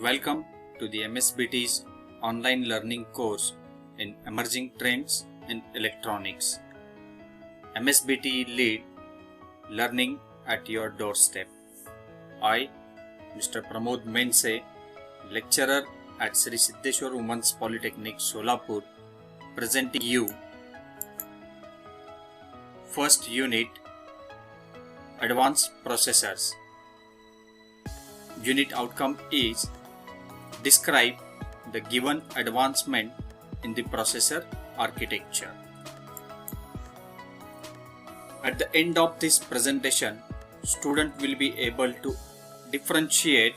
Welcome to the MSBT's online learning course in Emerging Trends in Electronics. MSBT Lead Learning at your doorstep. I, Mr. Pramod Mense, lecturer at Sri Siddheshwar Women's Polytechnic, Solapur, presenting you first unit, Advanced Processors. Unit outcome is describe the given advancement in the processor architecture. At the end of this presentation, student will be able to differentiate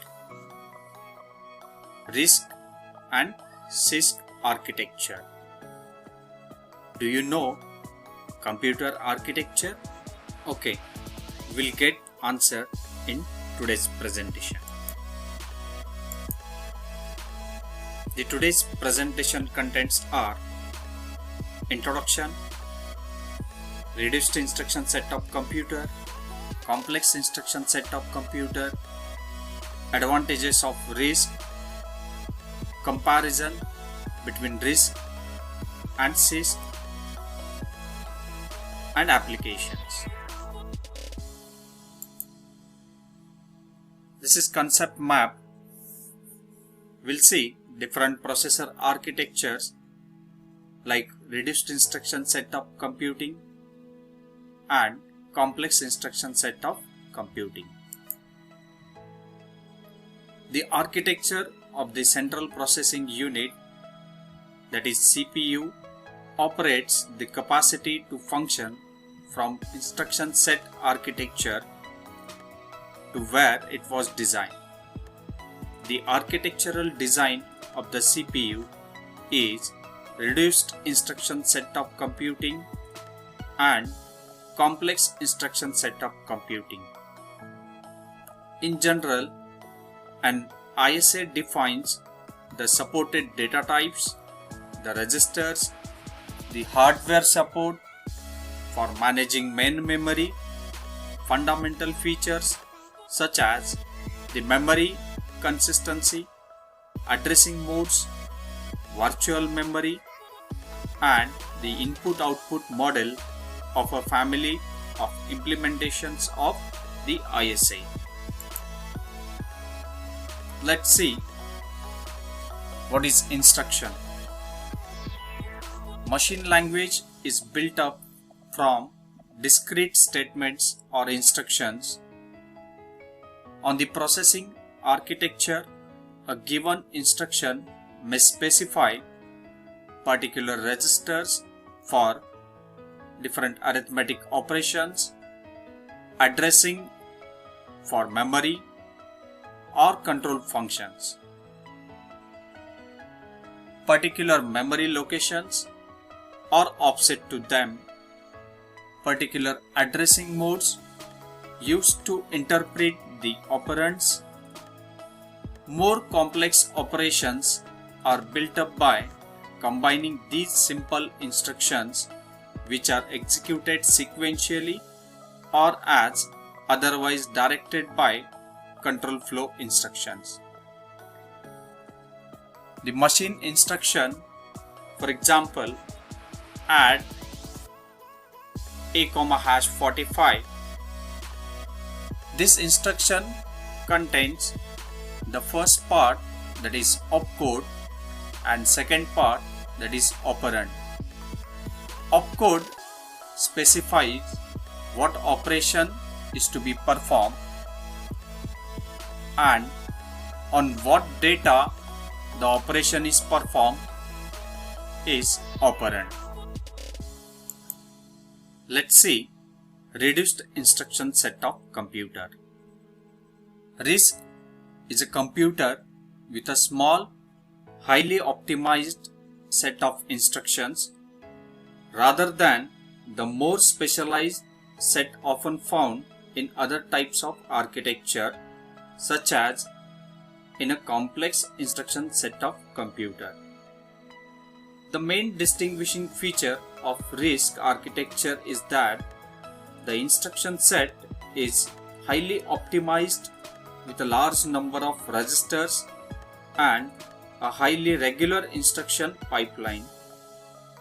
RISC and CISC architecture. Do you know computer architecture? Okay, we'll get answer in today's presentation. The today's presentation contents are introduction, reduced instruction set of computer, complex instruction set of computer, advantages of RISC, comparison between RISC and CISC, and applications. This is concept map. We'll see different processor architectures like reduced instruction set of computing and complex instruction set of computing. The architecture of the central processing unit, that is CPU, operates the capacity to function from instruction set architecture to where it was designed. The architectural design of the CPU is reduced instruction set of computing and complex instruction set of computing. In general, an ISA defines the supported data types, the registers, the hardware support for managing main memory, fundamental features such as the memory consistency, addressing modes, virtual memory, and the input-output model of a family of implementations of the ISA. Let's see what is instruction. Machine language is built up from discrete statements or instructions. On the processing architecture, a given instruction may specify particular registers for different arithmetic operations, addressing for memory or control functions. Particular memory locations or offset to them, particular addressing modes used to interpret the operands. More complex operations are built up by combining these simple instructions which are executed sequentially or as otherwise directed by control flow instructions. The machine instruction, for example, add A,45. This instruction contains the first part, that is opcode, and second part, that is operand. Opcode specifies what operation is to be performed and on what data the operation is performed is operand. Let's see reduced instruction set of computer. RISC is a computer with a small, highly optimized set of instructions rather than the more specialized set often found in other types of architecture, such as in a complex instruction set of computer. The main distinguishing feature of RISC architecture is that the instruction set is highly optimized with a large number of registers and a highly regular instruction pipeline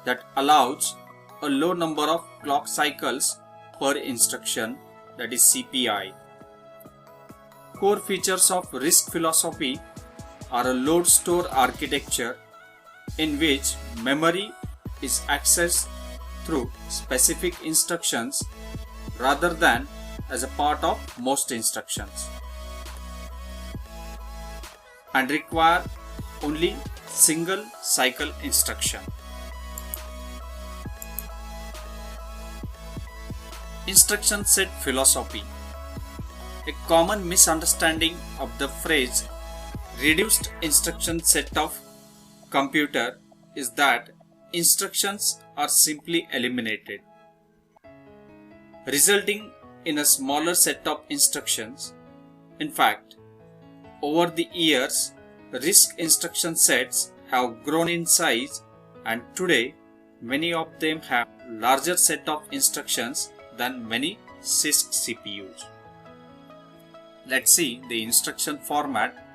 that allows a low number of clock cycles per instruction, that is CPI. Core features of RISC philosophy are a load store architecture in which memory is accessed through specific instructions rather than as a part of most instructions, and require only single cycle instruction. Instruction set philosophy. A common misunderstanding of the phrase reduced instruction set of computer is that instructions are simply eliminated, resulting in a smaller set of instructions. In fact, over the years, RISC instruction sets have grown in size, and today many of them have larger set of instructions than many CISC CPUs. Let's see the instruction format.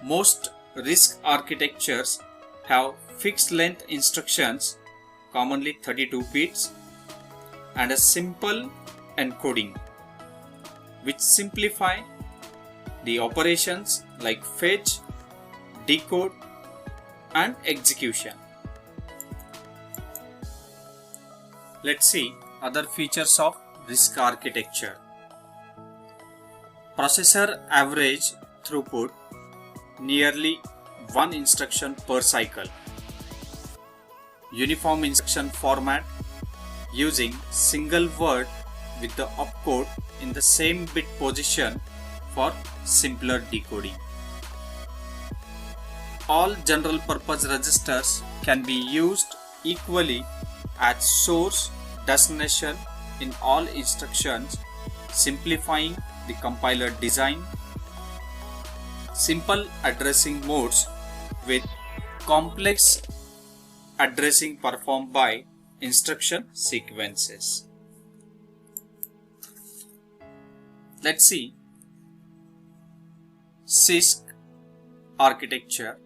Most RISC architectures have fixed length instructions, commonly 32 bits, and a simple encoding, which simplify the operations like fetch, decode, and execution. Let's see other features of RISC architecture. Processor average throughput nearly one instruction per cycle. Uniform instruction format using single word with the opcode in the same bit position for simpler decoding. All general purpose registers can be used equally as source destination in all instructions, simplifying the compiler design. Simple addressing modes with complex addressing performed by instruction sequences. Let's see CISC architecture.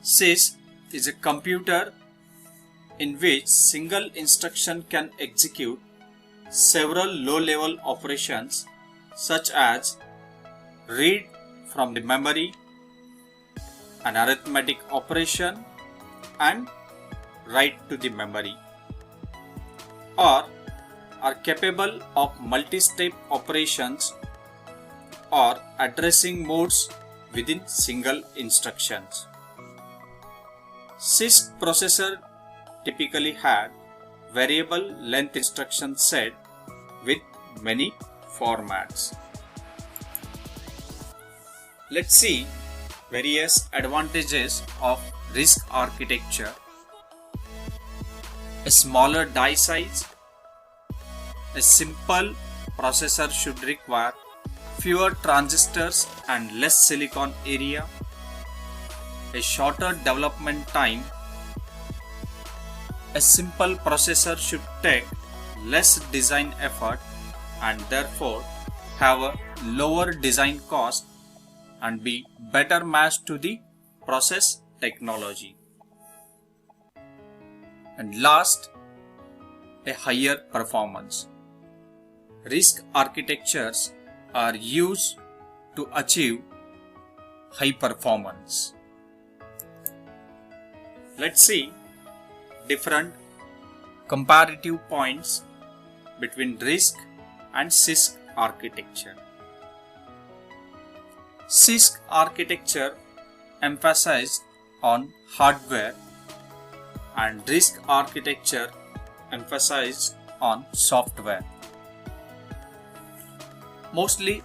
CISC is a computer in which single instruction can execute several low-level operations such as read from the memory, an arithmetic operation, and write to the memory, or are capable of multi-step operations or addressing modes within single instructions. CISC processor typically had variable length instruction set with many formats. Let's see various advantages of RISC architecture. A smaller die size. A simple processor should require fewer transistors and less silicon area. A shorter development time. A simple processor should take less design effort and therefore have a lower design cost and be better matched to the process technology. And last, a higher performance. RISC architectures are used to achieve high performance. Let's see different comparative points between RISC and CISC architecture. CISC architecture emphasized on hardware and RISC architecture emphasized on software. Mostly,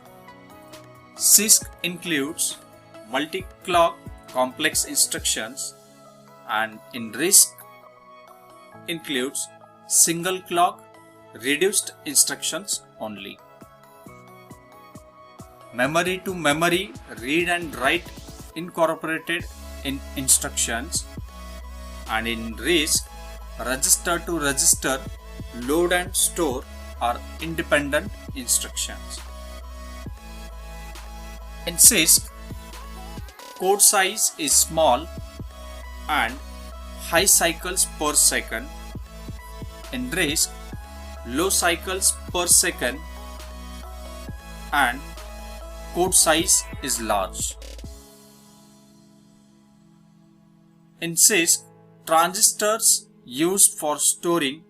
CISC includes multi-clock complex instructions, and in RISC includes single clock reduced instructions only. Memory to memory read and write incorporated in instructions, and in RISC register to register load and store are independent instructions. In CISC, code size is small and high cycles per second. In RISC, low cycles per second and code size is large. In CISC, transistors used for storing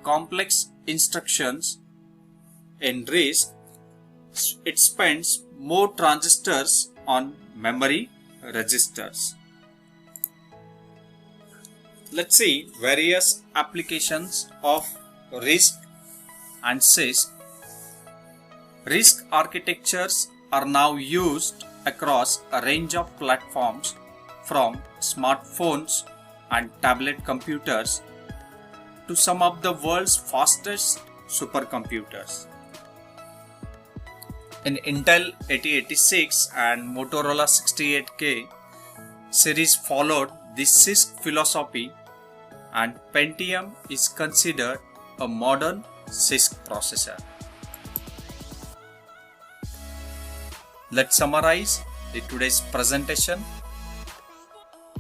complex instructions. In RISC, it spends more transistors on memory registers. Let's see various applications of RISC and CISC. RISC architectures are now used across a range of platforms from smartphones and tablet computers to some of the world's fastest supercomputers. In Intel 8086 and Motorola 68K series followed this CISC philosophy, and Pentium is considered a modern CISC processor. Let's summarize today's presentation.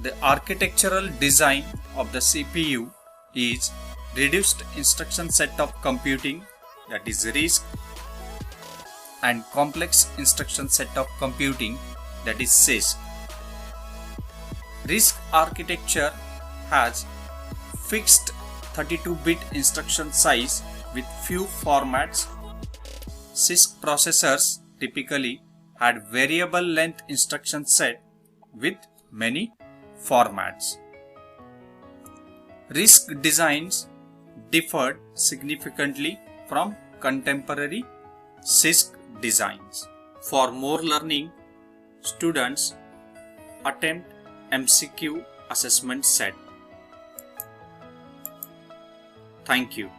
The architectural design of the CPU is reduced instruction set of computing, that is RISC, and complex instruction set of computing, that is CISC. RISC architecture has fixed 32-bit instruction size with few formats. CISC processors typically had variable length instruction set with many formats. RISC designs differed significantly from contemporary CISC designs. For more learning, students attempt MCQ assessment set. Thank you.